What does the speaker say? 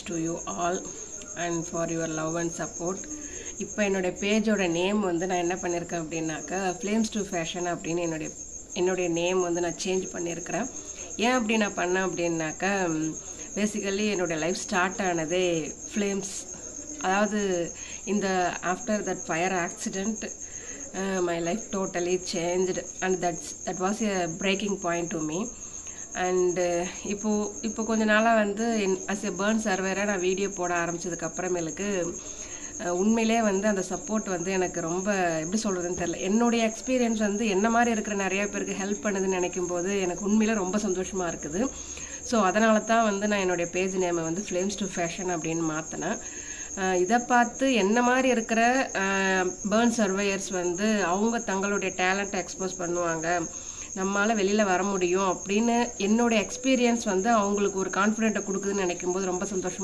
to you all and for your love and support. இப்போ என்னோட பேஜோட name வந்து நான் என்ன பண்ணியிருக்கேன் அப்படின்னாக்கா ஃப்ளேம்ஸ் டு ஃபேஷன் அப்படின்னு என்னுடைய நேம் வந்து நான் சேஞ்ச் பண்ணியிருக்கிறேன். ஏன் அப்படி நான் பண்ணேன் அப்படின்னாக்கா பேசிக்கலி என்னுடைய லைஃப் ஸ்டார்ட் ஆனதே ஃப்ளேம்ஸ், அதாவது இந்த after that fire accident my life totally changed and that was a breaking point to me. And இப்போ கொஞ்ச நாளாக வந்து as a burn survivor நான் வீடியோ போட ஆரம்பிச்சதுக்கு அப்புறமேலுக்கு உண்மையிலே வந்து அந்த சப்போர்ட் வந்து எனக்கு ரொம்ப எப்படி சொல்கிறதுன்னு தெரியல. என்னுடைய எக்ஸ்பீரியன்ஸ் வந்து என்ன மாதிரி இருக்கிற நிறையா பேருக்கு ஹெல்ப் பண்ணுதுன்னு நினைக்கும் போது எனக்கு உண்மையிலே ரொம்ப சந்தோஷமாக இருக்குது. ஸோ அதனால தான் வந்து நான் என்னுடைய பேஜ் நேமை வந்து ஃப்ளேம்ஸ் டு ஃபேஷன் அப்படின்னு மாற்றினேன். இதை பார்த்து என்ன மாதிரி இருக்கிற பேர்ன் சர்வையர்ஸ் வந்து அவங்க தங்களுடைய டேலண்ட்டை எக்ஸ்போஸ் பண்ணுவாங்க, நம்மளால் வெளியில் வர முடியும் அப்படின்னு என்னுடைய எக்ஸ்பீரியன்ஸ் வந்து அவங்களுக்கு ஒரு கான்ஃபிடென்ட்டை கொடுக்குதுன்னு நினைக்கும் போது ரொம்ப சந்தோஷமாக